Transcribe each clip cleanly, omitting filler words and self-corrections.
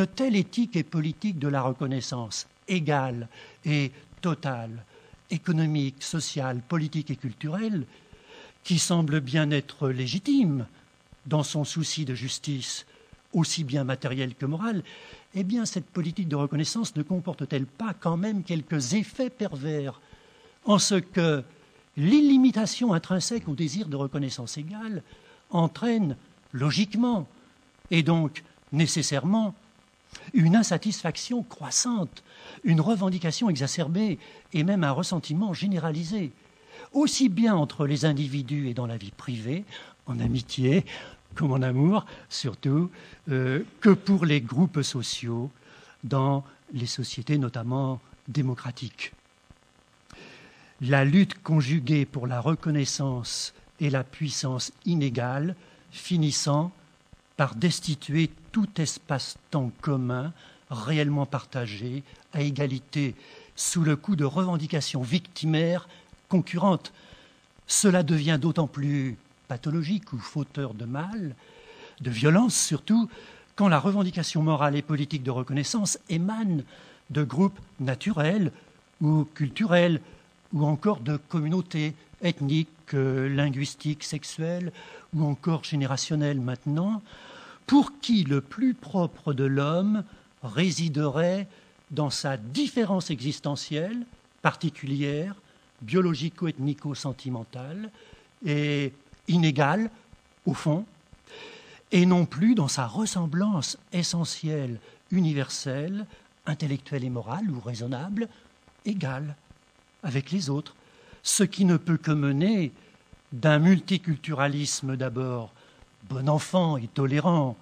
une telle éthique et politique de la reconnaissance égale et totale, économique, sociale, politique et culturelle, qui semble bien être légitime dans son souci de justice, aussi bien matérielle que morale, eh bien cette politique de reconnaissance ne comporte-t-elle pas quand même quelques effets pervers, en ce que l'illimitation intrinsèque au désir de reconnaissance égale entraîne logiquement et donc nécessairement une insatisfaction croissante, une revendication exacerbée et même un ressentiment généralisé, aussi bien entre les individus et dans la vie privée, en amitié comme en amour surtout, que pour les groupes sociaux dans les sociétés notamment démocratiques. La lutte conjuguée pour la reconnaissance et la puissance inégale finissant par destituer tout espace-temps commun réellement partagé à égalité sous le coup de revendications victimaires concurrentes. Cela devient d'autant plus pathologique ou fauteur de mal, de violence surtout, quand la revendication morale et politique de reconnaissance émane de groupes naturels ou culturels ou encore de communautés ethniques, linguistiques, sexuelles ou encore générationnelles maintenant, pour qui le plus propre de l'homme résiderait dans sa différence existentielle particulière, biologico-ethnico-sentimentale et inégale au fond, et non plus dans sa ressemblance essentielle, universelle, intellectuelle et morale ou raisonnable, égale avec les autres, ce qui ne peut que mener d'un multiculturalisme d'abord bon enfant et tolérant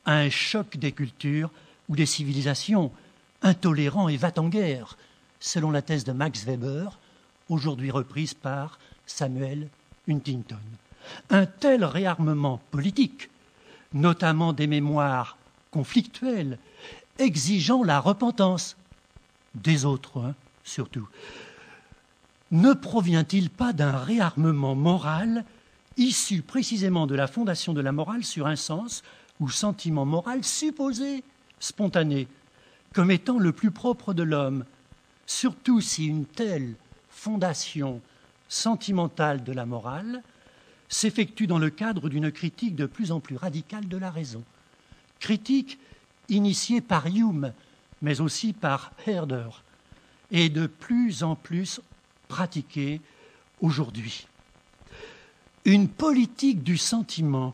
à un choc des cultures ou des civilisations intolérant et va-t-en-guerre, selon la thèse de Max Weber, aujourd'hui reprise par Samuel Huntington. Un tel réarmement politique, notamment des mémoires conflictuelles, exigeant la repentance des autres, surtout, ne provient-il pas d'un réarmement moral issu précisément de la fondation de la morale sur un sens ou sentiment moral supposé spontané, comme étant le plus propre de l'homme, surtout si une telle fondation sentimentale de la morale s'effectue dans le cadre d'une critique de plus en plus radicale de la raison. Critique initiée par Hume, mais aussi par Herder, et de plus en plus pratiquée aujourd'hui. Une politique du sentiment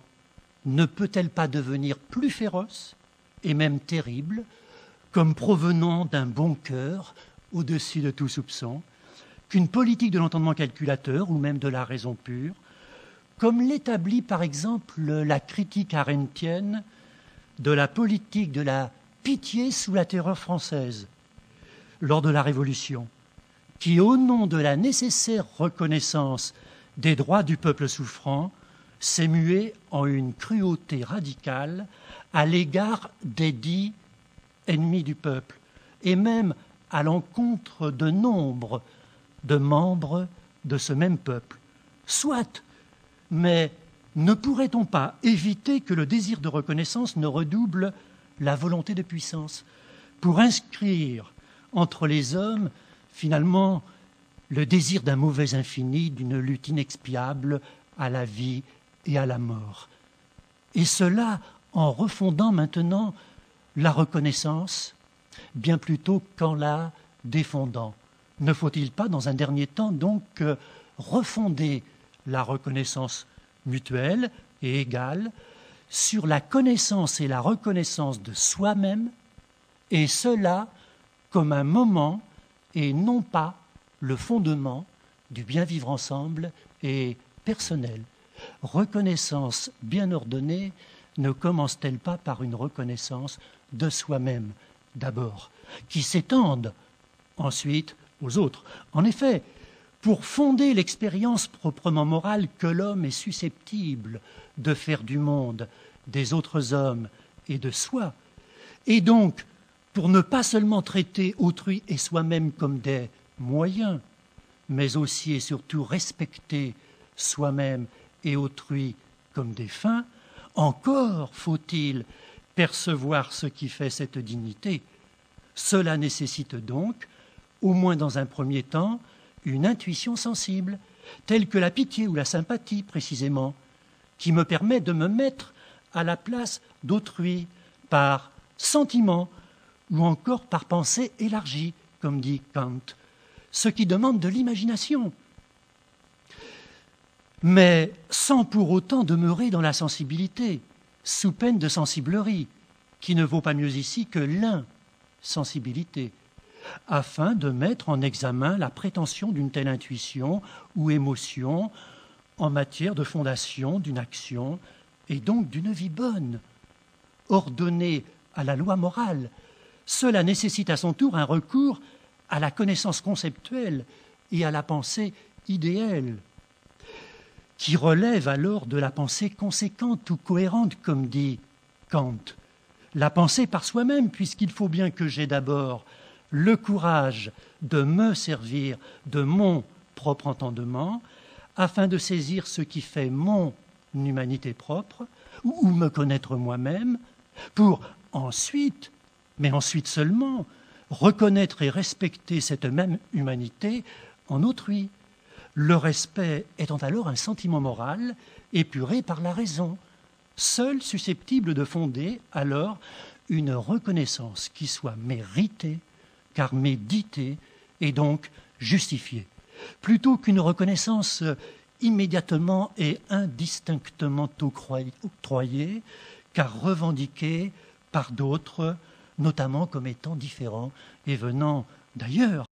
ne peut-elle pas devenir plus féroce et même terrible, comme provenant d'un bon cœur au-dessus de tout soupçon, qu'une politique de l'entendement calculateur ou même de la raison pure, comme l'établit par exemple la critique arendtienne de la politique de la pitié sous la terreur française lors de la Révolution, qui, au nom de la nécessaire reconnaissance des droits du peuple souffrant, s'est muée en une cruauté radicale à l'égard des dits ennemis du peuple, et même à l'encontre de nombre de membres de ce même peuple. Soit, mais ne pourrait-on pas éviter que le désir de reconnaissance ne redouble la volonté de puissance pour inscrire entre les hommes, finalement, le désir d'un mauvais infini, d'une lutte inexpiable à la vie et à la mort. Et cela en refondant maintenant la reconnaissance, bien plutôt qu'en la défendant. Ne faut-il pas, dans un dernier temps, donc, refonder la reconnaissance mutuelle et égale sur la connaissance et la reconnaissance de soi-même, et cela comme un moment et non pas le fondement du bien vivre ensemble et personnel. Reconnaissance bien ordonnée ne commence-t-elle pas par une reconnaissance de soi-même d'abord, qui s'étende ensuite aux autres? En effet, pour fonder l'expérience proprement morale que l'homme est susceptible de faire du monde, des autres hommes et de soi, et donc pour ne pas seulement traiter autrui et soi-même comme des moyens, mais aussi et surtout respecter soi-même et autrui comme des fins, encore faut-il percevoir ce qui fait cette dignité. Cela nécessite donc, au moins dans un premier temps, une intuition sensible, telle que la pitié ou la sympathie précisément, qui me permet de me mettre à la place d'autrui par sentiment ou encore par pensée élargie, comme dit Kant, ce qui demande de l'imagination, mais sans pour autant demeurer dans la sensibilité, sous peine de sensiblerie, qui ne vaut pas mieux ici que l'insensibilité, afin de mettre en examen la prétention d'une telle intuition ou émotion en matière de fondation d'une action et donc d'une vie bonne, ordonnée à la loi morale. Cela nécessite à son tour un recours à la connaissance conceptuelle et à la pensée idéale, qui relève alors de la pensée conséquente ou cohérente, comme dit Kant. La pensée par soi-même, puisqu'il faut bien que j'aie d'abord le courage de me servir de mon propre entendement, afin de saisir ce qui fait mon humanité propre, ou me connaître moi-même, pour ensuite, mais ensuite seulement, reconnaître et respecter cette même humanité en autrui. Le respect étant alors un sentiment moral épuré par la raison, seul susceptible de fonder alors une reconnaissance qui soit méritée, car méditée et donc justifiée, plutôt qu'une reconnaissance immédiatement et indistinctement octroyée, car revendiquée par d'autres, notamment comme étant différents et venant d'ailleurs.